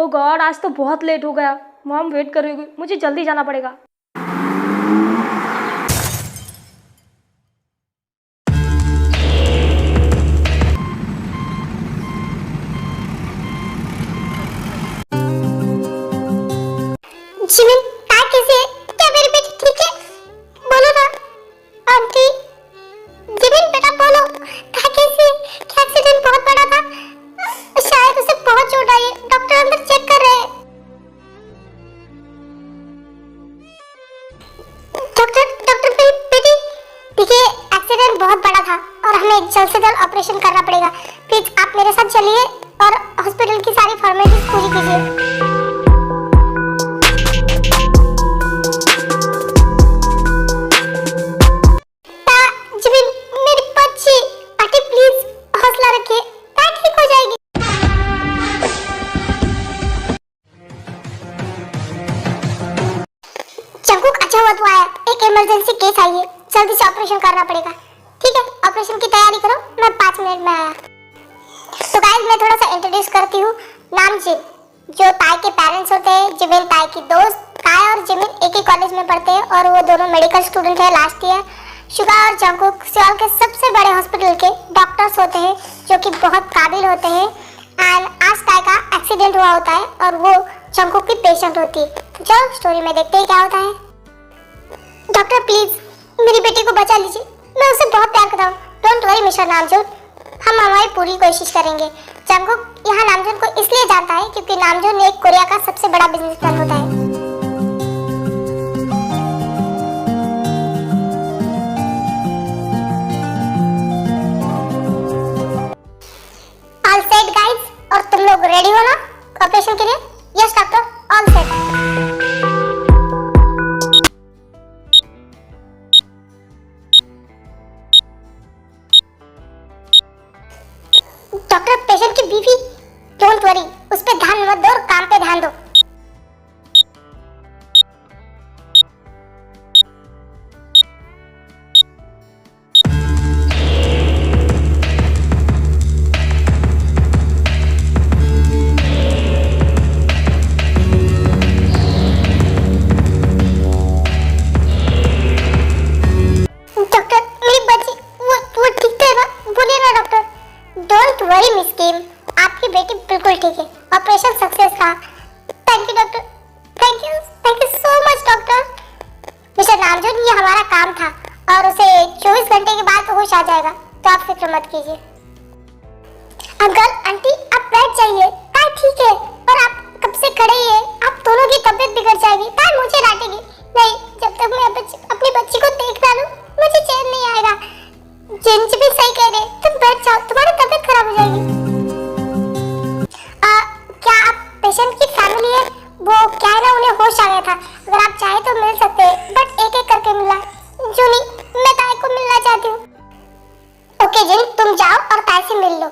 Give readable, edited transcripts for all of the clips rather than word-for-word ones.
God, आज तो बहुत लेट हो गया। मॉम वेट कर रही होगी, मुझे जल्दी जाना पड़ेगा। जिमिन, ताई कैसी है? क्या मेरी बेटी ठीक है? बोलो ना आंटी। जिमिन बेटा बोलो, ताई कैसी है? क्या एक्सीडेंट बहुत बड़ा था? शायद उसे बहुत चोट आई है, डॉक्टर अंदर चेक कर रहे हैं। डॉक्टर मेरी बेटी, देखिए एक्सीडेंट बहुत बड़ा था और हमें जल्द से जल्द ऑपरेशन करना पड़ेगा। प्लीज आप मेरे साथ चलिए और हॉस्पिटल की सारी फॉर्मेलिटीज पूरी कीजिए। एक इमरजेंसी केस आई है, जल्दी से ऑपरेशन करना पड़ेगा। ठीक है, ऑपरेशन की तैयारी करो, मैं 5 मिनट में आया। तो गाइस मैं थोड़ा सा इंट्रोड्यूस करती हूँ। नाम जिन, जो ताई के पेरेंट्स होते हैं। जिमिन ताई की दोस्त। ताई और जिमिन एक ही कॉलेज में पढ़ते हैं और वो दोनों मेडिकल स्टूडेंट है लास्ट ईयर। शुगा और जंकुक सियोल के सबसे बड़े हॉस्पिटल के डॉक्टर्स होते हैं, जो कि बहुत काबिल होते हैं। एंड आज ताई का एक्सीडेंट हुआ होता है और वो जंकुक की पेशेंट होती है। तो चलो स्टोरी में देखते हैं क्या होता है। डॉक्टर प्लीज मेरी बेटी को बचा लीजिए, मैं उसे बहुत प्यार करता हूँ। डोंट वरी मिस्टर नामजून, हम हमारी पूरी कोशिश करेंगे। जंकुक यहाँ नामजून को इसलिए जानता है क्योंकि नामजून एक कोरिया का सबसे बड़ा बिजनेसमैन होता है। ऑल सेट गाइस, और तुम लोग रेडी हो ना ऑपरेशन के लिए? Yes doctor, all set. Doctor patient की बीवी, डोंट वरी, उस पे ध्यान मत दो और काम पे ध्यान दो। डॉक्टर मेरी बच्ची वो ठीक है ना? बोलिए ना doctor. Don't worry Miss Kim, आपकी बेटी बिल्कुल ठीक है। ऑपरेशन सक्सेस रहा। Thank you doctor, thank you so much doctor. Mister Namjoon, ये हमारा काम था और उसे 24 घंटे के बाद होश आ जाएगा, तो आप फिक्र मत कीजिए। अंकल आंटी आप बैठ जाइए, ताई ठीक है। और आप कब से खड़े ही है, आप दोनों की तबीयत बिगड़ जाएगी। ताई मुझे डांटेगी नहीं, जब तक मैं अपनी बच्ची को देख ना लूं मुझे चैन नहीं आएगा। जिंज भी सही कह रहे, तुम बैठ जाओ, तुम्हारी तबीयत खराब हो जाएगी। क्या आप पेशेंट की फैमिली है? वो क्या है ना, उन्हें होश आ गया था। अगर आप चाहे तो मिल सकते हैं, बट एक एक करके मिला। जूनी, मैं ताई को मिलना चाहती हूँ। ओके जिन, तुम जाओ और ताई से मिल लो।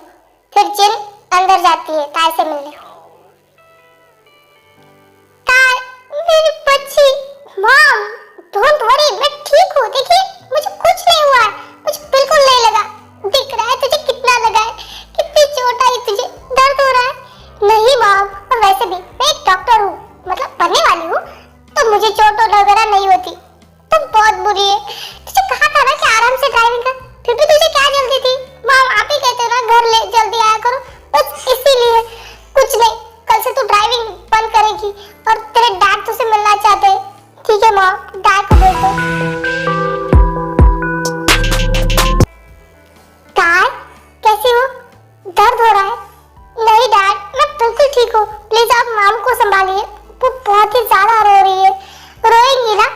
फिर जिन अंदर जाती है ताई से मिलने। ताई मेरी बच्ची। मॉम डोंट वरी, मैं ठीक हूँ। देखिए मुझे कुछ नहीं हुआ है, मुझे बिल्कुल नहीं लगा। दिख रहा है तुझे कितना लगा है, कितनी चोट आई तुझे, दर्द हो रहा है? नहीं मॉम, और वैसे भी मैं एक डॉक्टर हूँ, मतलब बनने वाली हूँ, तो मुझे चोट वगैरह नहीं होती। तुम बहुत बुरी है, तुझे कहा था ना कि आराम से ड्राइविंग कर, फिर भी तुझे क्या जल्दी थी? मॉम आप ही कहते हो ना घर ले जल्दी आया करो, बस इसीलिए। कुछ नहीं, कल से तू ड्राइविंग बंद करेगी और तेरे डैड तुझसे मिलना चाहते हैं। ठीक है मॉम, डैड को भेज दो। डैड कैसी हो? दर्द हो रहा है? नहीं डैड, मैं बिल्कुल ठीक हूँ। प्लीज आप मॉम को संभालिए, वो बहुत ही ज्यादा रो रही है। रोएंगी ना?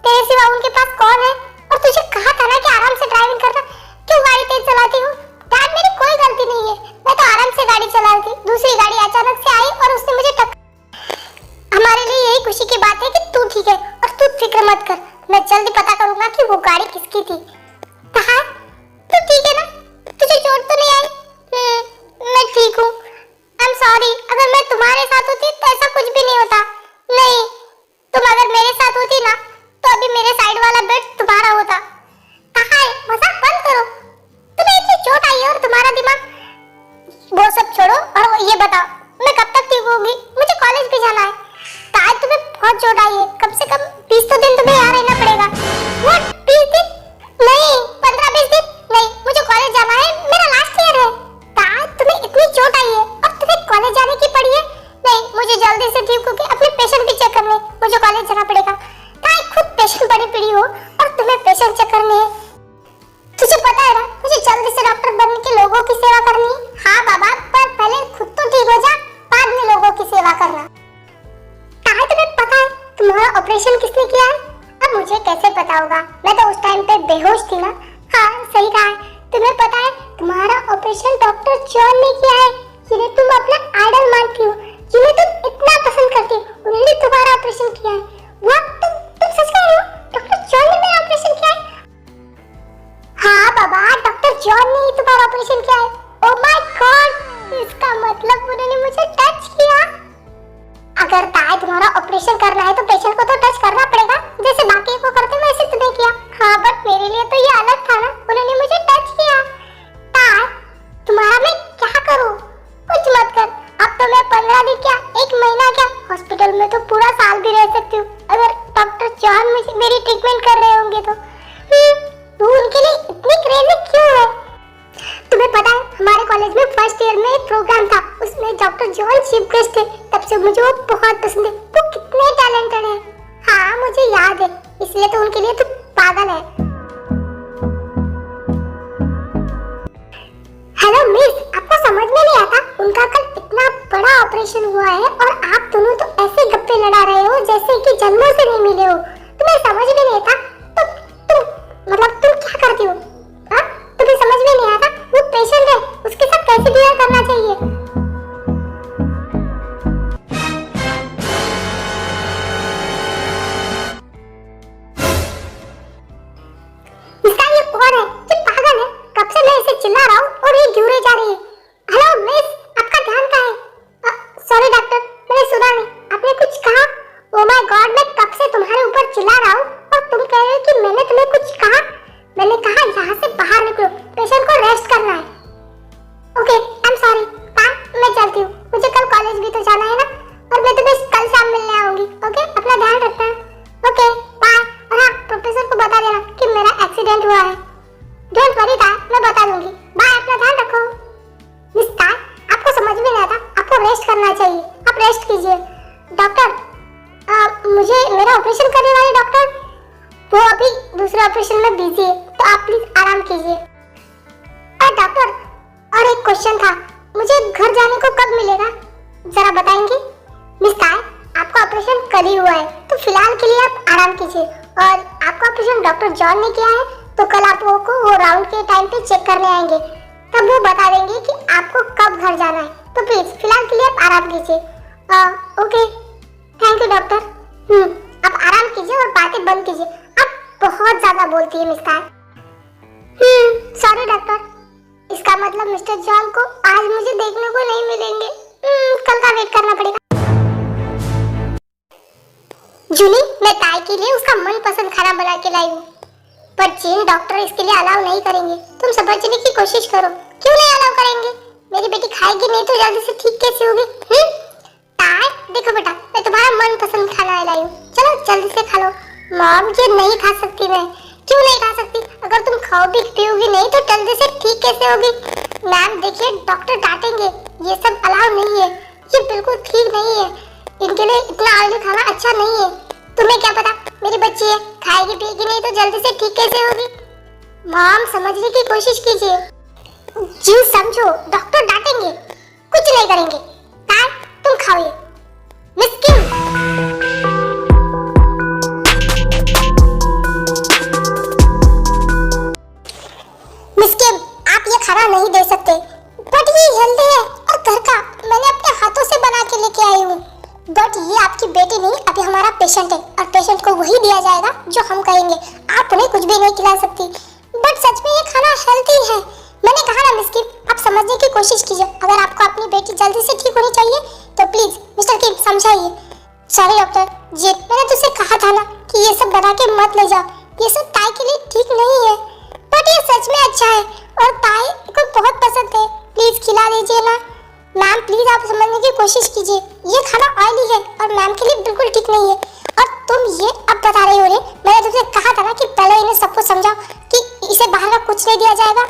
तेरे सिवा उनके पास कौन है? और तुझे कहा था ना कि आराम से ड्राइविंग करना, क्यों गाड़ी तेज चलाती हूँ? डैड मेरी कोई गलती नहीं है, मैं तो आराम से गाड़ी चला रही थी, दूसरी गाड़ी अचानक से आई और उसने मुझे टक्कर। हमारे लिए यही खुशी की बात है कि तू ठीक है और तू फिक्र मत कर, मैं जल्दी पता करूंगा कि वो गाड़ी किसकी थी। कहा तू ठीक है ना? तुझे चोट तो नहीं आई? मैं ठीक हूँ। आई एम सॉरी, अगर मैं तुम्हारे साथ होती तो ऐसा कुछ भी नहीं होता। नहीं, तुम अगर मेरे साथ होती ना तो अभी मेरे साइड वाला बेड तुम्हारा होता। कहा है, मजाक बंद करो। तुम्हें इतनी चोट आई है और तुम्हारा दिमाग। वो सब छोड़ो और ये बताओ, मैं कब तक ठीक होगी? मुझे कॉलेज पढ़ी पढ़ी हो और तुम्हें पेशेंट चेक करने हैं। तुझे पता है ना, मुझे जल्दी से डॉक्टर बनने के लोगों की सेवा करनी है। हाँ बाबा, पर पहले खुद तो ठीक हो जा, बाद में लोगों की सेवा करना। कहा तुम्हें पता है तुम्हारा ऑपरेशन किसने किया है? अब मुझे कैसे पता होगा, मैं तो उस टाइम पे बेहोश थी ना। हाँ सही कहा है, तुम्हें पता है तुम्हारा ऑपरेशन डॉक्टर जॉन ने किया है, जिन्हें तुम अपना आइडल मानती हो, जिन्हें तुम इतना पसंद करती हो, उन्होंने तुम्हारा ऑपरेशन किया है। वाह, तुम सच कह रहे हो? डॉक्टर जॉन ने मेरा ऑपरेशन किया है? हाँ बाबा, डॉक्टर जॉन ने ही तुम्हारा ऑपरेशन किया है। ओह माय गॉड, इसका मतलब उन्होंने मुझे टच किया। अगर ताई तुम्हारा ऑपरेशन करना है तो पेशेंट को तो टच करना पड़ेगा, जैसे बाकी को करते हैं वैसे तुम्हें किया। हाँ बट मेरे लिए तो ये अलग था ना, उन्होंने मुझे टच किया। ताई तुम्हारा मैं क्या करूं? कुछ मत कर, अब तो मैं 15 दिन क्या 1 महीना क्या हॉस्पिटल में तो पूरा साल भी रह सकती हूँ, अगर डॉक्टर जॉन मुझे मेरी ट्रीटमेंट कर रहे होंगे तो। तू उनके लिए इतनी क्रेजी क्यों है? तुम्हें पता है हमारे कॉलेज में फर्स्ट ईयर में एक प्रोग्राम था, उसमें डॉक्टर जॉन चीफ गेस्ट थे, तब से मुझे वो बहुत पसंद है। वो कितने टैलेंटेड है। हाँ मुझे याद है, इसलिए तो उनके लिए तू पागल है। हेलो मिस, आपको समझ में नहीं आता, उनका कल इतना बड़ा ऑपरेशन हुआ है और आप दोनों तो ऐसे गप्पे लड़ा रहे हो जैसे कि जन्मों से नहीं मिले हो। तुम्हें समझ में नहीं आता तुम क्या करती हो? हाँ तुम्हें समझ में नहीं आता, वो पेशेंट है, उसके साथ कैसे बिहेव करना चाहिए। इसका ये कौन है? ये पागल है, कब से मैं इसे चिल्ला रहा हूँ और ये घूरे जा रही है। हेलो मिस, आपका ध्यान कहाँ है? सॉरी डॉक्टर, मैंने सुना नहीं, आपने कुछ कहा? ओह माय गॉड, मैं कब से तुम्हारे ऊपर चिल्ला रहा हूँ और तुम कह रहे हो कि मैंने तुम्हें कुछ कहा? मैंने कहा यहाँ से बाहर निकलो, पेशेंट को रेस्ट करना है। ओके आई एम सॉरी, मैं चलती हूँ, मुझे कल कॉलेज भी तो जाना है ना, और मैं तुम्हें कल शाम मिलने आऊंगी। ओके अपना ध्यान रखना। Okay bye. और हाँ प्रोफेसर को बता देना कि मेरा एक्सीडेंट हुआ है। डोंट वरी ताई, मैं बता दूंगी। बाय, अपना ध्यान रखो। मिस ताई, आपको समझ में नहीं आता, आपको रेस्ट करना चाहिए, आप रेस्ट कीजिए। डॉक्टर मुझे मेरा ऑपरेशन करने वाले डॉक्टर वो अभी दूसरे ऑपरेशन में बिजी है, तो आप प्लीज आराम कीजिए। और डॉक्टर और एक क्वेश्चन था, मुझे घर जाने को कब मिलेगा, जरा बताएंगे? मिस ताई, आपका ऑपरेशन कल ही हुआ है, तो फिलहाल के लिए आप आराम कीजिए, और आपका ऑपरेशन डॉक्टर जॉन ने किया है, तो कल आप वो राउंड के टाइम पे चेक करने आएंगे, तब वो बता देंगे कि आपको कब घर जाना है, तो प्लीज फिलहाल के लिए आप आराम कीजिए। Okay thank you doctor. आप आराम कीजिए और बातें बंद कीजिए, आप बहुत ज्यादा बोलती है मिस ताई। सॉरी डॉक्टर, इसका मतलब मिस्टर जॉन को आज मुझे देखने को नहीं मिलेंगे, कल का वेट करना पड़ेगा। जूली, मैं ताई के लिए उसका मनपसंद खाना बना के लाई हूँ, पर जिन डॉक्टर इसके लिए अलाउ नहीं करेंगे। तुम समझने की कोशिश करो, क्यों नहीं अलाउ करेंगे? मेरी बेटी खाएगी नहीं तो जल्दी से ठीक कैसे होगी? ताई देखो बेटा, मैं तुम्हारा मनपसंद खाना लाई हूँ, चलो जल्दी से खा लो। मॉम ये नहीं खा सकती मैं। क्यों नहीं खा सकती? अगर तुम खाओगी पियोगी नहीं तो जल्दी से ठीक कैसे होगी? मैम देखिए, डॉक्टर डांटेंगे, ये सब अलाउ नहीं है, ये बिल्कुल ठीक नहीं है, इनके लिए इतना ऑयली खाना अच्छा नहीं है। तुम्हें क्या पता, मेरी बच्ची है, खाएगी पिएगी नहीं तो जल्दी से ठीक कैसे होगी? मॉम समझने की कोशिश कीजिए। जी समझो, डॉक्टर डांटेंगे, कुछ नहीं करेंगे। ताई तुम खाओ। मिस किम, आप ये खाना नहीं दे सकते, बट ये हेल्दी है और घर का, मैंने अपने हाथों से बना के लेके आई हूँ। बट ये आपकी बेटी नहीं, अभी हमारा पेशेंट है और पेशेंट को वही दिया जाएगा जो हम कहेंगे, आप उन्हें कुछ भी नहीं खिला सकती। बट सच में ये खाना हेल्दी है, मैंने कहा ना मिस किम, आप समझने की कोशिश कीजिए। अगर आपको अपनी बेटी जल्दी से ठीक होनी चाहिए तो प्लीज मिस्टर किम समझाइए। सॉरी डॉक्टर जी, मैंने तुझसे कहा था ना कि ये सब बना के मत ले जाओ, ये सब ताई के लिए ठीक नहीं है, बट ये सच में अच्छा है और ताई को बहुत पसंद है, प्लीज खिला दीजिए ना। मैम प्लीज आप समझने की कोशिश कीजिए, ये खाना ऑयली है और मैम के लिए बिल्कुल ठीक नहीं है। और तुम ये अब बता रही हो रे, मैंने तुमसे कहा था ना कि पहले इन्हें सब कुछ समझाओ कि इसे बाहर का कुछ नहीं दिया जाएगा।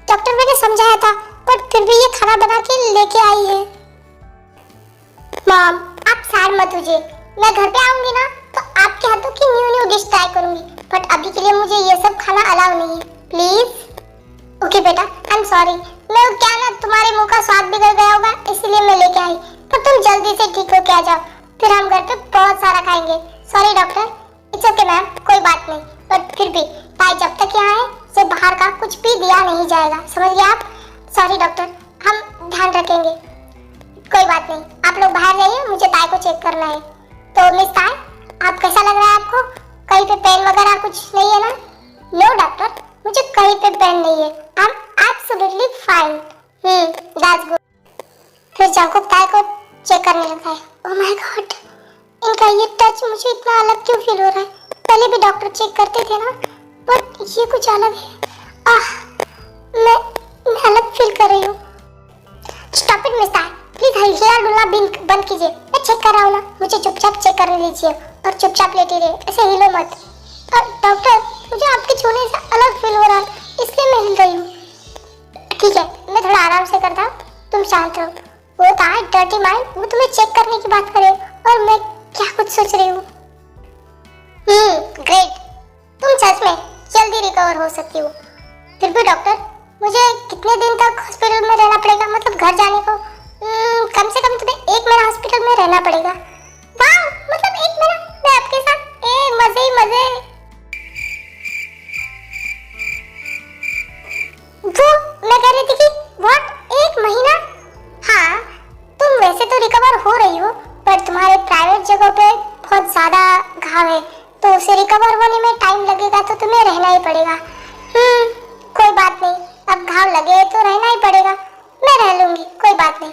डॉक्टर मैंने समझाया था, पर फिर भी ये खाना बना के लेके आई है। मॉम आप सैड मत होइए, मैं घर पे आऊंगी ना तो आपके आपके हाथों की न्यू न्यू डिश ट्राई करूंगी, बट अभी के लिए मुझे ये सब खाना अलाउ नहीं है, प्लीज। ओके बेटा, आई एम सॉरी। मैं क्या ना तुम्हारे मुंह का स्वाद बिगड़ गया होगा, इसलिए मैं लेके आई, पर तुम जल्दी से ठीक होके आ जाओ, फिर हम घर पे बहुत सारा खाएंगे। Sorry doctor. It's okay ma'am, कोई बात नहीं, बट फिर भी भाई जब तक यहाँ है से बाहर का कुछ भी दिया नहीं जाएगा, समझ गए आप? सॉरी डॉक्टर, हम ध्यान रखेंगे। कोई बात नहीं, आप लोग बाहर जाइए, मुझे ताई को चेक करना है। तो मिस ताई, आप कैसा लग रहा है आपको? कहीं पे पेन वगैरह कुछ नहीं है ना? नो डॉक्टर, मुझे कहीं पे पेन नहीं है, I am absolutely fine. That's good. फिर जंकुक ताई को चेक करने लगा है। ओह माय गॉड, इनका ये टच मुझे इतना अलग क्यों फील हो रहा है? पहले भी डॉक्टर चेक करते थे ना, बट ये कुछ अलग है। मैं अलग फील कर रही हूँ। स्टॉप इट मिस ताई, प्लीज हिलना डुलना बंद कीजिए। मैं चेक कर रहा हूँ ना, मुझे चुपचाप चेक करने दीजिए और चुपचाप लेटे रहिए, ऐसे हिलो मत। और डॉक्टर, मुझे आपके छूने से अलग फील हो रहा है, इसलिए मैं हिल रही हूँ। ठीक है, मैं थोड़ा आराम से करता हूँ, तुम शांत रहो। वो था डर्टी माइंड, वो तुम्हें चेक करने की बात करे और मैं क्या कुछ सोच रही हूँ। ग्रेट, तुम सच में जल्दी रिकवर हो सकती हो। फिर भी डॉक्टर, मुझे कितने दिन तक हॉस्पिटल में रहना पड़ेगा, मतलब घर जाने को? कम से कम तुम्हें 1 महीना हॉस्पिटल में रहना पड़ेगा। वाह, मतलब 1 महीना मैं आपके साथ, मजे ही मजे। वो मैं कह रही थी कि व्हाट, 1 महीना? हाँ, तुम वैसे तो रिकवर हो रही हो, पर तुम्हारे प्राइवेट जगह पे बहुत ज्यादा घाव है, तो उसे रिकवर होने में टाइम लगेगा, तो तुम्हें रहना ही पड़ेगा। कोई बात नहीं, अब घाव लगे तो रहना ही पड़ेगा, मैं रह लूंगी, कोई बात नहीं।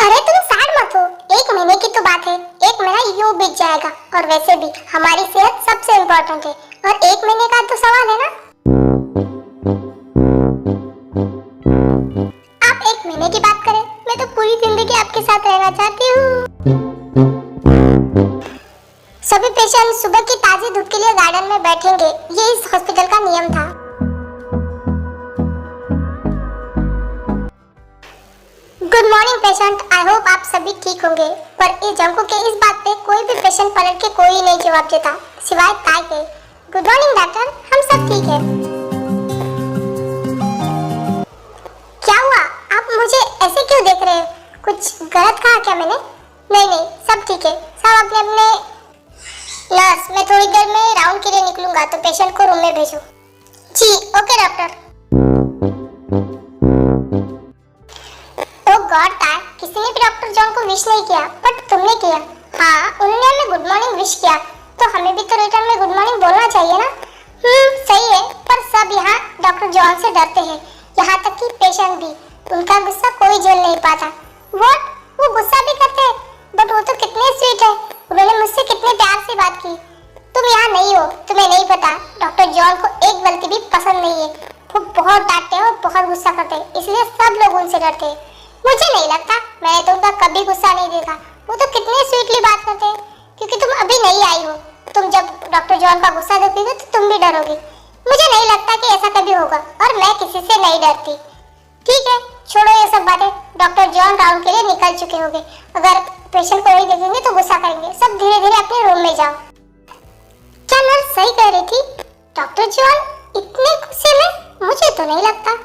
अरे तुम सैड मत हो, 1 महीने की तो बात है, 1 महीना यूं बीत जाएगा, और वैसे भी हमारी सेहत सबसे इम्पोर्टेंट है, और 1 महीने का तो सवाल है ना। आप 1 महीने की बात करें, मैं तो पूरी जिंदगी आपके साथ रहना चाहती हूँ। सभी पेशेंट सुबह की ताजी धूप के लिए गार्डन में बैठेंगे, ये इस हॉस्पिटल का नियम था। Good morning patient, I hope आप सभी ठीक होंगे, पर इस जंकू के इस बात पे कोई भी पेशेंट पलट के कोई नहीं जवाब देता, सिवाय ताई के। गुड मॉर्निंग डॉक्टर, हम सब ठीक है। क्या हुआ, आप मुझे ऐसे क्यों देख रहे हो? कुछ गलत कहा क्या मैंने? नहीं, सब ठीक है, सब अपने अपने। नर्स, मैं थोड़ी देर में राउंड के लिए निकलूंगा, तो पेशेंट को रूम में भेजो। जी ओके डॉक्टर। गॉड ताई, किसी ने भी डॉक्टर जॉन को विश नहीं किया, बट तुमने किया। हाँ, उन्होंने हमें गुड मॉर्निंग विश किया, तो हमें भी तो रिटर्न में गुड मॉर्निंग बोलना चाहिए ना। सही है, पर सब यहाँ डॉक्टर जॉन से डरते हैं, यहाँ तक कि पेशेंट भी। उनका गुस्सा कोई झेल नहीं पाता। व्हाट, वो गुस्सा भी करते हैं? बट वो तो कितने स्वीट है, उन्होंने मुझसे कितने प्यार से बात की। तुम यहाँ नहीं हो, तुम्हें नहीं पता, डॉक्टर जॉन को एक गलती भी पसंद नहीं है, वो बहुत डांटते हैं और बहुत गुस्सा करते हैं, इसलिए सब लोग उनसे डरते हैं। मुझे नहीं लगता, मैंने तो उनका कभी गुस्सा नहीं देखा, वो तो कितने स्वीटली बात करते हैं। क्योंकि तुम अभी नहीं आई हो, तुम जब डॉक्टर जॉन का गुस्सा देखोगे तो तुम भी डरोगी। मुझे नहीं लगता कि ऐसा कभी होगा, और मैं किसी से नहीं डरती। ठीक है, छोड़ो ये सब बातें, डॉक्टर जॉन राउंड के लिए निकल चुके होंगे, अगर पेशेंट को नहीं देखेंगे तो गुस्सा करेंगे। सब धीरे धीरे अपने रूम में जाओ। क्या नर्स सही कह रही थी? डॉक्टर जॉन इतने गुस्से में? मुझे तो नहीं लगता।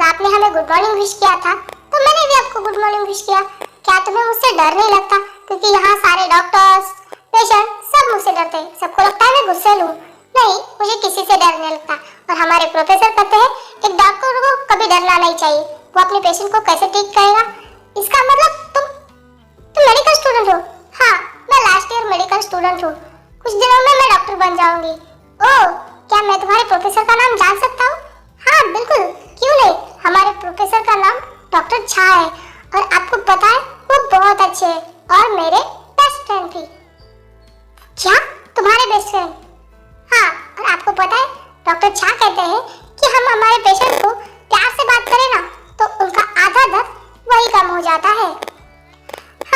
आपने हमें गुड मॉर्निंग विश किया था, तो मैंने भी आपको गुड मॉर्निंग विश किया। क्या तुम्हें मुझसे डर नहीं लगता? क्योंकि यहाँ सारे डॉक्टर्स, पेशेंट सब मुझसे डरते हैं, सबको लगता है मैं गुस्सैल हूँ। नहीं, मुझे किसी से डर नहीं लगता। और हमारे प्रोफेसर कहते हैं एक डॉक्टर को कभी डरना नहीं चाहिए, वो अपने पेशेंट को कैसे ठीक करेगा। इसका मतलब तुम मेडिकल स्टूडेंट हो? हाँ, मैं लास्ट ईयर मेडिकल स्टूडेंट हूँ, कुछ दिनों में मैं डॉक्टर बन जाऊंगी। ओह, क्या मैं तुम्हारे प्रोफेसर का नाम जान सकता हूँ? हाँ बिल्कुल, क्यों नहीं। हमारे प्रोफेसर का नाम डॉक्टर झा है, और आपको पता है वो बहुत अच्छे हैं और मेरे बेस्ट फ्रेंड भी। क्या तुम्हारे बेस्ट फ्रेंड? हाँ, और आपको पता है डॉक्टर झा कहते हैं कि हम हमारे पेशेंट को प्यार से बात करें ना, तो उनका आधा दर्द वही कम हो जाता है।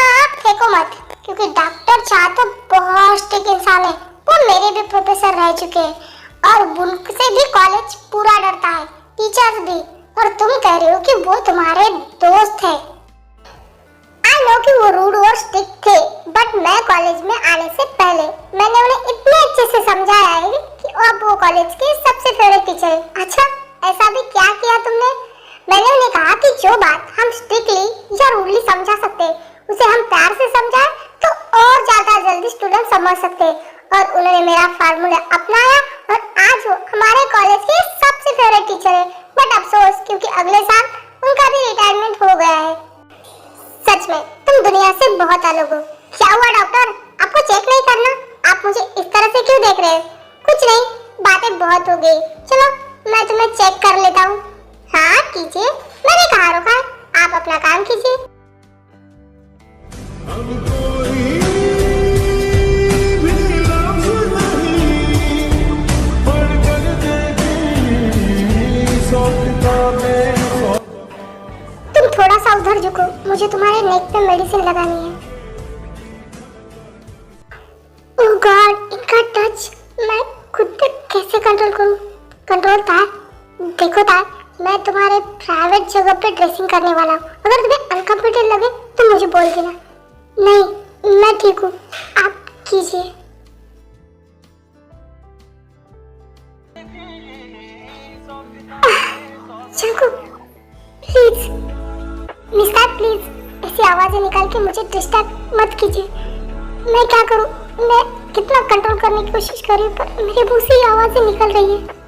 हाँ फेंको मत, क्योंकि डॉक्टर शाह तो बहुत स्ट्रिक्ट इंसान है। वो मेरे भी प्रोफेसर रह चुके हैं और उनसे भी कॉलेज पूरा डरता है, टीचर्स भी। और तुम कह रहे हो कि वो तुम्हारे दोस्त है। आई नो कि वो रूड और स्ट्रिक्ट थे, बट मैं कॉलेज में आने से पहले मैंने उन्हें इतने अच्छे से समझाया है कि अब वो कॉलेज के सबसे फेवरेट टीचर है। अच्छा, ऐसा भी क्या किया तुमने? मैंने उन्हें कहा कि जो बात हम स्ट्रिक्टली या रूडली समझा सकते हैं, उसे हम प्यार से समझाएं तो और ज्यादा जल्दी स्टूडेंट समझ सकते हैं। और उन्होंने मेरा फार्मूला अपनाया और आज वो हमारे कॉलेज के सबसे फेवरेट टीचर है। बट अफसोस, क्योंकि अगले साल उनका भी रिटायरमेंट हो गया है। सच में तुम दुनिया से बहुत अलग हो। क्या हुआ डॉक्टर, आपको चेक नहीं करना? आप मुझे इस तरह से क्यों देख रहे हैं? कुछ नहीं, बातें बहुत हो गई। चलो मैं तुम्हें चेक कर लेता हूँ। हाँ कीजिए, मैंने कहा रोका है, आप अपना काम कीजिए। तुम थोड़ा सा उधर झुको, मुझे तुम्हारे नेक पे मेडिसिन लगानी है। ओह गॉड, इनका टच मैं खुद पे कैसे कंट्रोल करूं? कंट्रोल था। देखो था, मैं तुम्हारे प्राइवेट जगह पे ड्रेसिंग करने वाला हूँ। अगर तुम्हें अनकंफर्टेबल लगे तो मुझे बोल देना। नहीं, मैं ठीक हूँ, आप कीजिए। चंकू प्लीज, मिस्टर प्लीज ऐसी आवाजें निकाल के मुझे डिस्टर्ब मत कीजिए। मैं क्या करूँ? मैं कितना कंट्रोल करने की कोशिश कर रही हूँ, पर मेरे मुंह से ही आवाजें निकल रही है।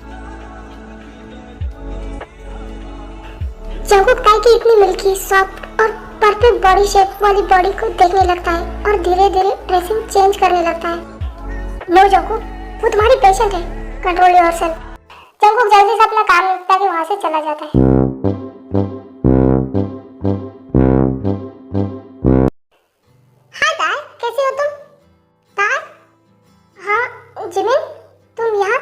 जंकुक ताई की इतनी मिल्की, सॉफ्ट और परफेक्ट बॉडी शेप वाली बॉडी को देखने लगता है और धीरे धीरे ड्रेसिंग चेंज करने लगता है। नो जंकुक, वो तुम्हारी पेशेंट है, कंट्रोल योरसेल्फ। जंकुक जल्दी से अपना काम निपटा के वहां से चला जाता है। हाय ताई, कैसी हो तुम? ताई? हाँ जिमिन, तुम यहाँ?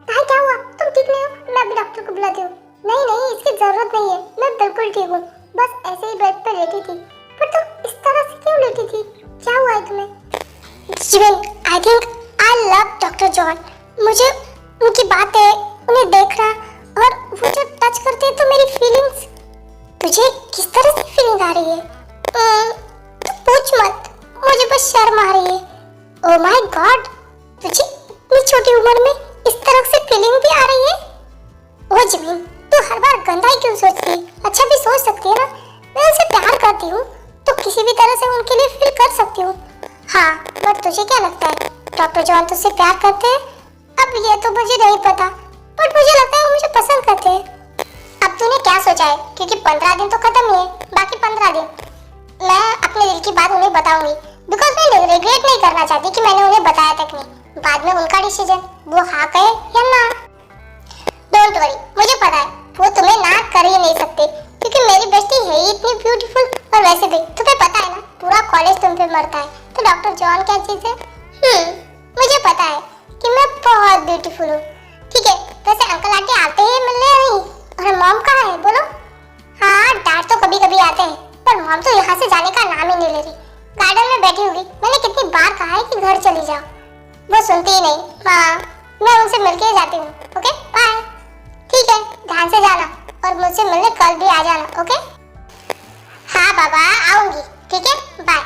ताई क्या हुआ? तुम ठीक नहीं हो? मैं अभी डॉक्टर को बुलाती हूँ। नहीं, इसकी जरूरत नहीं है, मैं बिल्कुल ठीक हूँ। बस ऐसे ही बेड पे लेटी थी। पर तुम इस तरह से क्यों लेटी थी? क्या हुआ है तुम्हें? Jimin, I think I love doctor John. मुझे उनकी बातें, उन्हें देखना और वो जो टच करते हैं तो मेरी फीलिंग्स। तुझे किस तरह से फीलिंग आ रही है? तू पूछ मत, मुझे बस शर्म आ रही है। ओह माय गॉड, तुझे इतनी छोटी उम्र में इस तरह से फीलिंग भी आ रही है? ओह जिमिन, तू हर बार गंदा ही क्यों सोचती है? अच्छा भी सोच सकती है ना। मैं उनसे प्यार करती हूँ तो किसी भी तरह से उनके लिए फील कर सकती हूँ। हाँ, पर तुझे क्या लगता है डॉक्टर जॉन तुझसे प्यार करते हैं? अब ये तो मुझे नहीं पता, बट मुझे लगता है वो मुझे पसंद करते हैं। अब तूने क्या सोचा है? क्योंकि 15 दिन तो खत्म ही है, बाकी 15 दिन मैं अपने दिल की बात उन्हें बताऊंगी। बिकॉज मैं रिग्रेट नहीं करना चाहती कि मैंने उन्हें बताया तक नहीं। बाद में उनका डिसीजन, वो हाँ कहे या ना। डोंट वरी, मुझे पता है वो तुम्हें ना कर ही नहीं सकते, क्योंकि मेरी बेस्टी है ही इतनी ब्यूटीफुल। और वैसे भी तुम्हें पता है ना, पूरा कॉलेज तुम पे मरता है, तो डॉक्टर जॉन क्या चीज है? मुझे पता है कि मैं बहुत ब्यूटीफुल हूँ। ठीक है, वैसे अंकल आंटी आते हैं मिलने या नहीं? और मॉम कहाँ है बोलो? हाँ, डैड तो कभी कभी आते हैं, पर मॉम तो यहाँ से जाने का नाम ही नहीं ले रही। गार्डन में बैठी होगी, मैंने कितनी बार कहा है कि घर चली जाओ, वो सुनती ही नहीं। हाँ, मैं उनसे मिलके ही जाती हूँ। Okay bye. ठीक है, ध्यान से जाना और मुझसे मिलने कल भी आ जाना। ओके? हाँ बाबा, आऊंगी। ठीक है, बाय।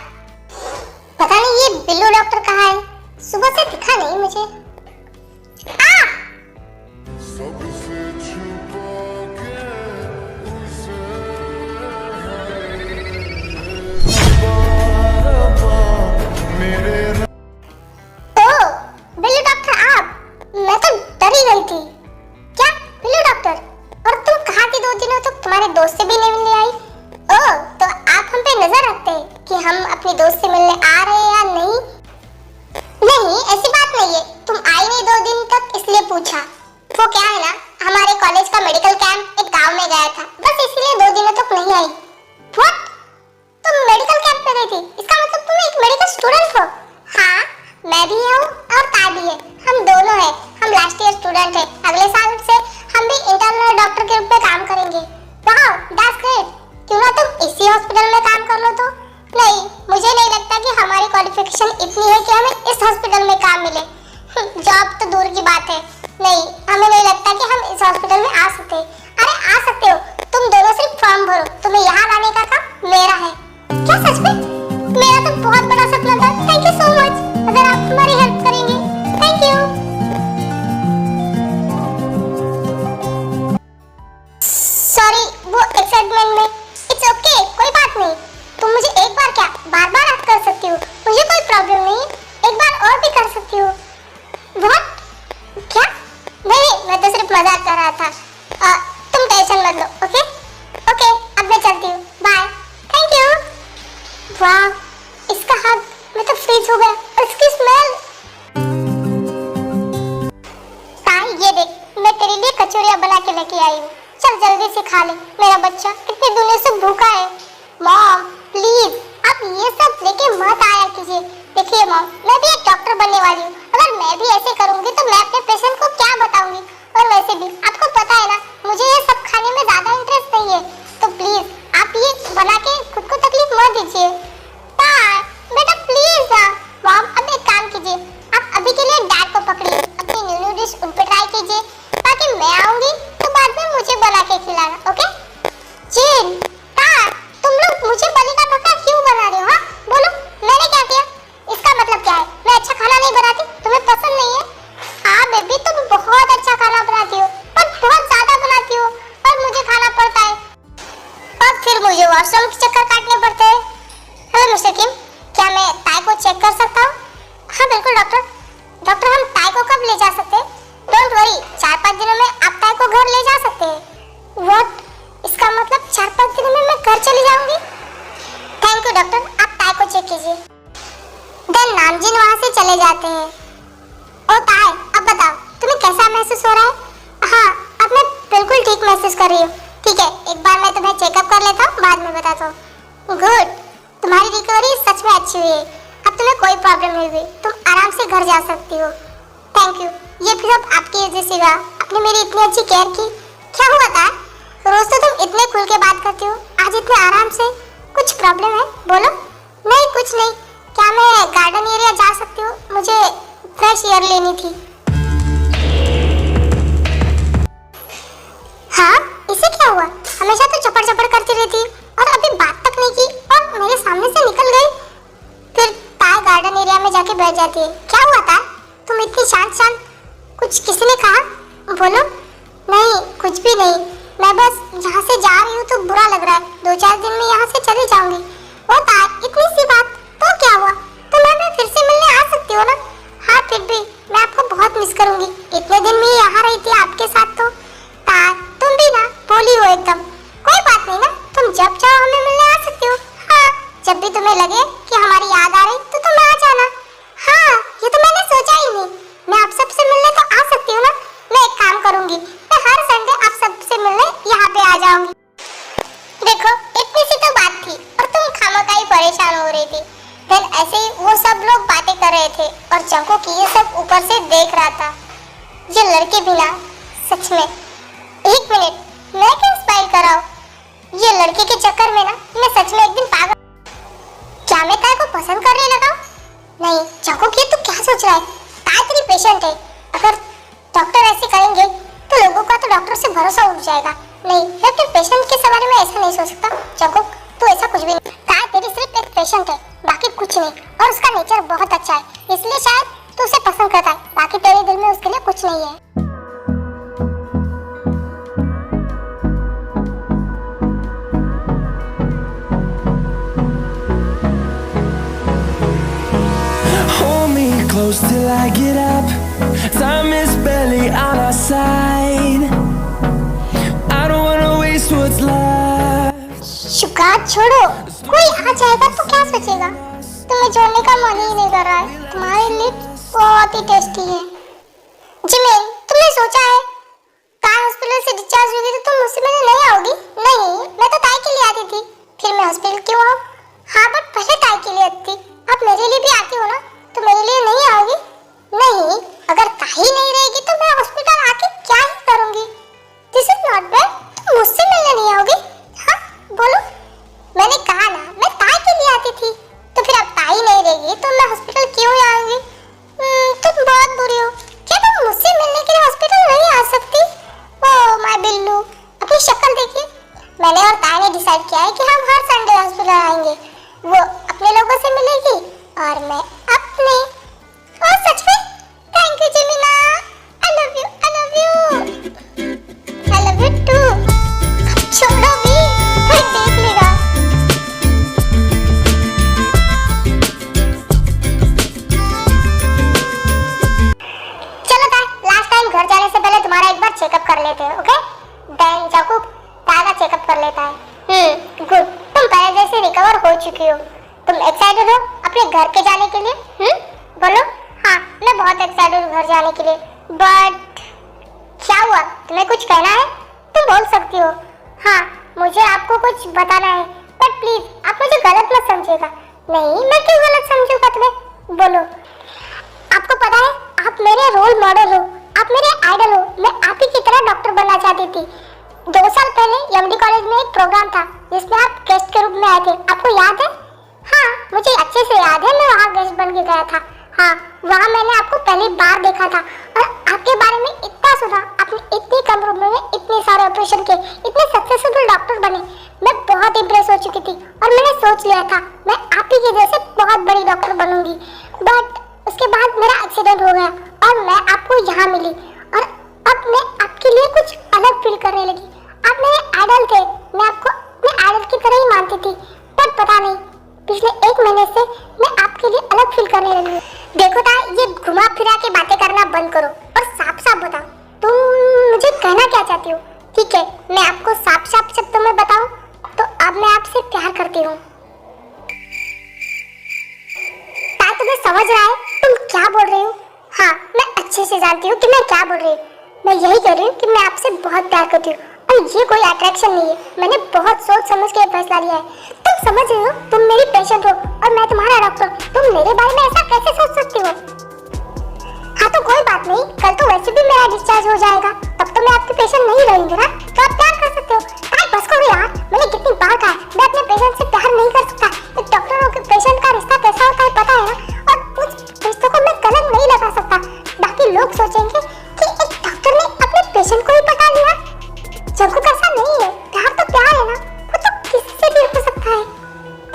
पता नहीं ये बिल्लू डॉक्टर कहाँ है, सुबह से दिखा नहीं मुझे। दोस्त से भी नहीं मिलने आई? ओह, तो आप हम पे नजर रखते हैं कि हम अपने दोस्त से मिलने आ रहे हैं या नहीं? नहीं, ऐसी बात नहीं है। तुम आई नहीं 2 दिन तक, इसलिए पूछा। वो क्या है ना, हमारे कॉलेज का मेडिकल कैंप एक गांव में गया था, बस इसलिए 2 दिनों तक नहीं आई। व्हाट? तुम मेडिकल कैंप में गई थी? इसका मतलब तुम एक मेडिकल स्टूडेंट हो? हाँ, मैं भी हूँ और ता भी है। हम दोनों हैं। हम लास्ट ईयर स्टूडेंट हैं। अगले साल से हम भी इंटर्नल डॉक्टर के रूप में काम करेंगे। Wow, that's great. क्यों ना तुम इसी हॉस्पिटल में काम कर लो तो? नहीं, मुझे नहीं लगता कि हमारी क्वालिफिकेशन इतनी है कि हमें इस हॉस्पिटल में काम मिले। जॉब तो दूर की बात है। नहीं, हमें नहीं लगता कि हम इस हॉस्पिटल में आ सकते। अरे आ सकते हो, तुम दोनों सिर्फ फॉर्म भरो, तुम्हें यहाँ लाने का काम मेरा है। क्या सच में? मेरा तो बहुत बड़ा सपना था। Thank you so much. अगर आप हमारी हेल्प करेंगे, थैंक यू। सॉरी, वो एक्साइटमेंट में। इट्स ओके, कोई बात नहीं। तुम मुझे एक बार क्या बार बार याद कर सकती हो, मुझे कोई प्रॉब्लम नहीं है। एक बार और भी कर सकती हो। व्हाट? क्या? नहीं, मैं तो सिर्फ मजाक कर रहा था। तुम टेंशन मत लो। ओके ओके, अब मैं चलती हूँ। बाय। Thank you. वाह, इसका हाथ, मैं तो फ्रीज हो गया। और इसकी स्मेल। ताई, ये देख, मैं तेरे लिए कचौरियाँ बना के लेके आई हूँ। चल जल्दी से खा ले, मेरा बच्चा इतने दिनों से भूखा है। मॉम प्लीज, आप ये सब लेके मत आया कीजिए। देखिए मॉम, मैं भी एक डॉक्टर बनने वाली हूँ। अगर मैं भी ऐसे करूँगी तो मैं अपने पेशेंट को क्या बताऊंगी। और वैसे भी आपको पता है ना, मुझे ये सब खाने में ज्यादा इंटरेस्ट नहीं है। तो प्लीज आप ये बना के खुद को तकलीफ मत दीजिए। बेटा प्लीज ना। मॉम, अब एक काम कीजिए, आप अभी के लिए डैड को पकड़िए, अपनी न्यू न्यू डिश उन पे ट्राई कीजिए, ताकि मैं आऊंगी तो बाद में मुझे बना के खिलाना। ओके? जिन, तुम लोग मुझे बलि का बकरा क्यों बना रहे हो? हाँ बोलो, मैंने क्या किया? इसका मतलब क्या है? मैं अच्छा खाना नहीं बनाती, तुम्हें पसंद नहीं है? हाँ बेबी, तुम बहुत अच्छा खाना बनाती हो, पर बहुत ज्यादा बनाती हो और मुझे खाना पड़ता है। और फिर मुझे वॉशरूम के चक्कर काटने पड़ते हैं। हेलो मिस्टर किम, क्या मैं ताई को चेक कर सकता हूँ? हाँ बिल्कुल डॉक्टर। डॉक्टर, हम ताई को कब ले जा सकते हैं? डोंट वरी, 4-5 दिनों में आप ताई को घर ले जा सकते हैं। व्हाट? इसका मतलब 4-5 दिनों में मैं घर चली जाऊंगी? थैंक यू डॉक्टर, आप ताई को चेक कीजिए। देन नामजीन वहाँ से चले जाते हैं। ओ ताई, अब बताओ तुम्हें कैसा महसूस हो रहा है? हाँ, अब मैं बिल्कुल ठीक महसूस कर रही हूँ। ठीक है, एक बार मैं तुम्हें चेकअप कर लेता हूँ, बाद में बताता हूँ। गुड, तुम्हारी रिकवरी सच में अच्छी हुई है। अब तुम्हें कोई प्रॉब्लम नहीं हुई, तुम आराम से घर जा सकती हो। थैंक यू, ये फिर अब आपकी वजह से हुआ। आपने मेरी इतनी अच्छी केयर की। क्या हुआ था? रोज तो तुम इतने खुल के बात करती हो, आज इतने आराम से। कुछ प्रॉब्लम है? बोलो। नहीं कुछ नहीं। क्या मैं गार्डन एरिया जा सकती हूँ? मुझे फ्रेश एयर लेनी थी। हाँ, इसे क्या हुआ? हमेशा तो चपड़ चपड़ करती रहती और अभी बात तक नहीं की और मेरे सामने से निकल गई। फिर ताई गार्डन एरिया में जाके बैठ जाती है। क्या हुआ था? तुम इतनी शांत शांत, कुछ किसी ने कहा? बोलो। नहीं कुछ भी नहीं, मैं बस यहाँ से जा रही हूँ तो बुरा लग रहा है। 2-4 दिन में यहाँ से चली जाऊंगी। ओ ताई, इतनी सी बात, तो क्या हुआ? तुम हमें फिर से मिलने आ सकती हो ना? हाँ फिर भी मैं आपको बहुत मिस करूंगी। इतने दिन में यहाँ रही थी आपके साथ तो। ताई, तुम भी ना भोली हो एकदम। कोई बात नहीं ना, तुम जब चाहो हमें मिलने आ सकती हो। हाँ, जब भी तुम्हें लगे कि हमारी याद आ रही तो तुम आ जाना। हाँ, ये तो मैंने सोचा ही नहीं। मैं आप सबसे मिलने तो आ सकती हूँ ना? मैं एक काम करूंगी, मैं हर संडे आप सबसे मिलने यहाँ पे आ जाऊंगी। देखो, इतनी सी तो बात थी और तुम खामखा ही परेशान हो रही थी। फिर ऐसे ही वो सब लोग बातें कर रहे थे और चंको की ये सब ऊपर से देख रहा था। ये लड़के भी ना, सच में। एक मिनट, मैं क्यों स्माइल कर रहा हूँ? ये लड़के के चक्कर में ना मैं सच में एक दिन पागल। क्या मैं ताई को पसंद करने लगा? नहीं चंको, ये तू क्या सोच रहा है? ताई तेरी पेशेंट है। अगर डॉक्टर ऐसे करेंगे तो लोगों का तो डॉक्टर से भरोसा उठ जाएगा। नहीं, मैं अपने पेशेंट के बारे में ऐसा नहीं सोच सकता। चंको, तू ऐसा कुछ भी नहीं। ताई तेरी सिर्फ एक पेशेंट है, बाकी कुछ नहीं। और उसका नेचर बहुत अच्छा है, इसलिए शायद तू उसे पसंद करता है। बाकी तेरे दिल में उसके लिए कुछ नहीं है। Close till I get up. Time is barely on our side. I don't wanna waste what's left. शुक्रात छोड़ो, कोई आ जाएगा तो क्या सोचेगा? तुम्हें छोड़ने का मन ही नहीं कर रहा है। तुम्हारे लिप्स बहुत ही टेस्टी हैं। जिमिन, तुमने सोचा है ताई हॉस्पिटल से डिस्चार्ज हुई तो तुम मुझसे मिलने नहीं आओगी? नहीं, मैं तो ताई के लिए आती थी। फिर मैं हॉस्पिटल क्यों आऊँ? हाँ, बट पहले ताई के लिए आती। अब मेरे लिए भी आती हो ना, तो मेरे लिए नहीं आओगी? नहीं, अगर ताई नहीं रहेगी तो मैं हॉस्पिटल आके क्या ही करूंगी? This is not bad. तुम मुझसे मिलने नहीं आओगी? हाँ बोलो। मैंने कहा ना, मैं ताई के लिए आती थी। नहीं। ओह सच में? थैंक यू जिमिना। I love you, I love you, I love you too. छोड़ो भी, कोई देख लेगा। चलो ताई, लास्ट टाइम घर जाने से पहले तुम्हारा एक बार चेकअप कर लेते हैं, ओके? देन जाकूब ताई का चेकअप कर लेता है। गुड। तुम पहले जैसे रिकवर हो चुकी हो। तुम एक्साइटेड हो अपने घर के जाने के लिए? बोलो। हाँ, मैं बहुत एक्साइटेड हूँ घर जाने के लिए। बट क्या हुआ? तुम्हें कुछ कहना है? तुम बोल सकती हो। हाँ, मुझे आपको कुछ बताना है, बट प्लीज आप मुझे गलत मत समझिएगा। नहीं, मैं क्यों गलत समझूंगा तुम्हें? बोलो। आपको पता है, आप मेरे रोल मॉडल हो, आप मेरे आइडल हो। मैं आप ही की तरह डॉक्टर बनना चाहती थी। 2 साल पहले एमडी कॉलेज में एक प्रोग्राम था जिसमें आप गेस्ट के रूप में आए थे। आपको याद है? हाँ, मुझे अच्छे से याद है। मैं वहाँ गेस्ट बन के गया था। हाँ, वहाँ मैंने आपको पहली बार देखा था और आपके बारे में इतना सुना। आपने इतनी कम उम्र में इतने सारे ऑपरेशन किए, इतने सक्सेसफुल डॉक्टर बने। मैं बहुत इम्प्रेस हो चुकी थी और मैंने सोच लिया था मैं आप ही की जैसे बहुत बड़ी डॉक्टर बनूंगी। बट उसके बाद मेरा एक्सीडेंट हो गया और मैं आपको यहाँ मिली और अब मैं आपके लिए कुछ अलग फील करने लगी। आप मेरे आइडल थे, मैं आपको अपने आइडल की तरह ही मानती थी। पर पता नहीं, पिछले 1 महीने से मैं आपके लिए अलग फील करने लगी हूँ। देखो ताई, ये घुमा फिरा के बातें करना बंद करो और साफ साफ बताओ तुम मुझे कहना क्या चाहती हो। ठीक है, मैं आपको साफ साफ शब्दों में बताऊं तो अब मैं आपसे प्यार करती हूँ। ताई, तुम्हें समझ रहा है तुम क्या बोल रही हो? हाँ, मैं अच्छे से जानती हूँ कि मैं क्या बोल रही हूँ। मैं यही कह रही हूँ कि मैं आपसे बहुत प्यार करती हूँ और ये कोई अट्रैक्शन नहीं है। मैंने बहुत सोच समझ के फैसला लिया है। तुम समझ रही हो, तुम मेरी पेशेंट हो और मैं तुम्हारा डॉक्टर। तुम मेरे बारे में ऐसा कैसे सोच सकती हो? हाँ तो कोई बात नहीं, कल तो वैसे भी मेरा डिस्चार्ज हो जाएगा, तब तो मैं आपकी पेशेंट नहीं रहूंगी ना, तो आप प्यार कर सकते हो। ताई बस करो यार, मैंने कितनी बार कहा है मैं अपने पेशेंट से प्यार नहीं कर सकता। एक डॉक्टर और पेशेंट का रिश्ता कैसा होता है पता है ना, और उस रिश्ते को मैं कलंक नहीं लगा सकता। बाकी लोग सोचेंगे कि एक डॉक्टर ने अपने पेशेंट को ही पटा लिया। जब ऐसा नहीं है, प्यार तो प्यार है ना, वो तो किसी से भी हो सकता है।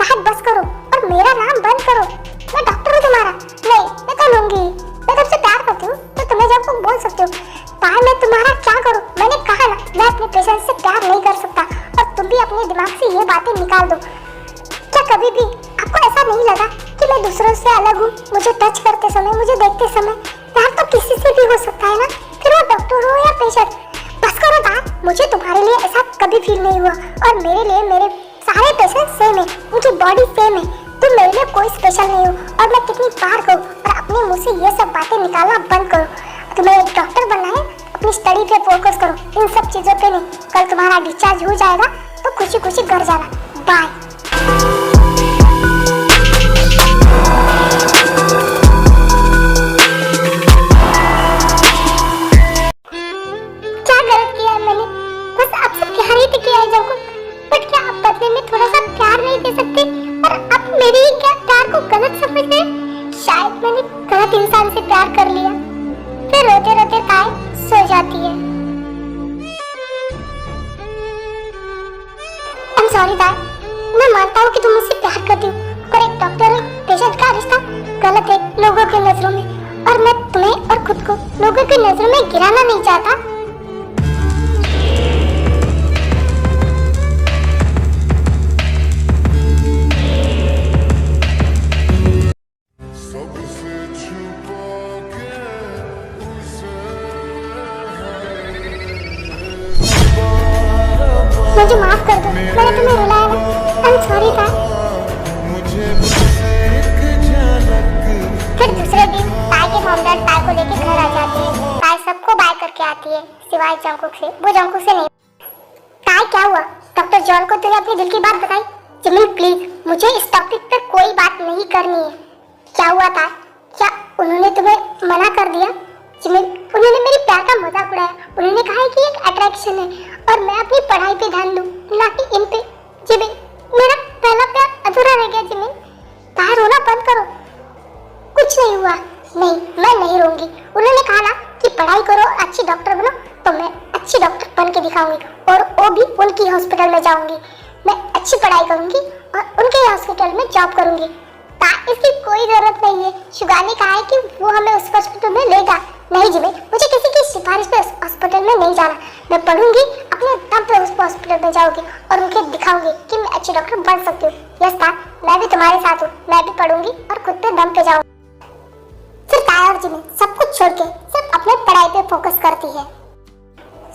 ताई बस करो और मेरा नाम बंद करो। मैं डॉक्टर हूँ तुम्हारा। नहीं, मैं तो लूंगी। मैं तुमसे प्यार करती हूँ तो तुम्हें जब तुम बोल सकते हो। ताई मैं तुम्हारा क्या करूँ? मैंने कहा ना, मैं अपने पेशेंट से प्यार नहीं कर सकता और तुम भी अपने दिमाग से ये बातें निकाल दो। क्या कभी भी आपको ऐसा नहीं लगा कि मैं दूसरों से अलग हूँ? मुझे टच करते समय, मुझे देखते समय प्यार तो किसी से भी हो सकता है ना, फिर वो डॉक्टर हो या पेशेंट। बस करो ताई, मुझे तुम्हारे लिए ऐसा कभी फील नहीं हुआ और मेरे लिए मेरे सारे पेशेंट सेम है, मुझे बॉडी सेम है। तुम मेरे लिए कोई स्पेशल नहीं हो और मैं कितनी बार कहूँ और अपने मुंह से ये सब बातें निकालना बंद करो। तुम्हें एक डॉक्टर बनना है, अपनी स्टडी पे फोकस करो, इन सब चीजों पे नहीं। कल तुम्हारा डिस्चार्ज हो जाएगा तो खुशी खुशी घर जाना। बाय। क्या गलत किया मैंने? बस आपसे प्यार ही तो किया है जब, बट क्या आप बदले में थोड़ा सा प्यार नहीं दे सकते? और आप मेरे ही क्या प्यार को गलत समझ रहे हैं? शायद मैंने गलत इंसान से प्यार कर लिया। फिर रोते रोते ताई सो जाती है। I'm sorry ताई, मैं मानता हूँ कि तुम मुझसे प्यार करती हो, पर एक डॉक्टर और पेशेंट का रिश्ता गलत है लोगों की नजरों में, और मैं तुम्हें और खुद को लोगों की नजरों में गिराना नहीं चाहता। मुझे माफ कर दो, मैंने तुम्हें रुलाया ना। I'm sorry ताई। फिर दूसरे दिन ताई के मॉम-डैड ताई को लेके घर आ जाते हैं। ताई सबको बाय करके आती है, सिवाय जंकुक से। वो जंकुक से नहीं। ताई क्या हुआ? डॉक्टर जॉन को तुमने अपने दिल की बात बताई? जिमिन प्लीज, मुझे इस टॉपिक पर कोई बात नहीं करनी है। क्या हुआ ताई? क्या उन्होंने तुम्हें मना कर दिया? जिमिन, उन्होंने मेरी प्यार का मजाक उड़ाया। उन्होंने कहा है कि एक अट्रैक्शन है और मैं अपनी पढ़ाई पे ध्यान दूं, ना कि इन पे। जिमिन, मेरा पहला प्यार अधूरा रह गया। जिमिन, ताई रोना बंद करो। कुछ नहीं हुआ। नहीं, मैं नहीं रोऊंगी। उन्होंने कहा ना कि पढ़ाई करो, अच्छी डॉक्टर बनो, तो मैं अच्छी डॉक्टर बन के दिखाऊंगी और वो भी उनकी हॉस्पिटल में जाऊंगी। मैं अच्छी पढ़ाई करूंगी और उनके हॉस्पिटल में जॉब करूंगी। ताई, इसकी कोई जरूरत नहीं है। शुगार ने कहा है कि वो हमें उस हॉस्पिटल में लेगा। नहीं जिमी, मुझे किसी की सिफारिश पे उस हॉस्पिटल में नहीं जाना। मैं पढ़ूंगी, अपने दम पे उस हॉस्पिटल में जाऊंगी और उनके दिखाऊंगी कि मैं अच्छी डॉक्टर बन सकती हूँ। यस ताया, मैं भी तुम्हारे साथ हूँ। मैं भी पढ़ूंगी और खुद पे दम पे जाऊंगी। फिर ताया और जिमी सब कुछ छोड़ के सिर्फ अपने पढ़ाई पे फोकस करती है।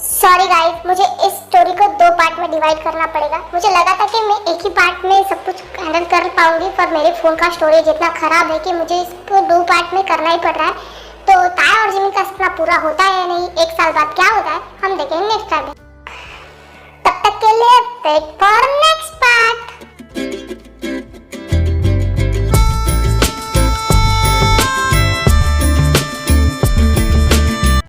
सॉरी गाइस, मुझे इस स्टोरी को 2 पार्ट में डिवाइड करना पड़ेगा। मुझे लगा था कि मैं एक ही पार्ट में सब कुछ हैंडल कर पाऊंगी, पर मेरे फोन का स्टोरेज इतना खराब है कि मुझे इसको 2 पार्ट में करना ही पड़ रहा है। तो ताया और जिमी का सपना पूरा होता है या नहीं, 1 साल बाद क्या होता है, हम देखेंगे नेक्स्ट टाइम। तब तक के लिए वेट फॉर नेक्स्ट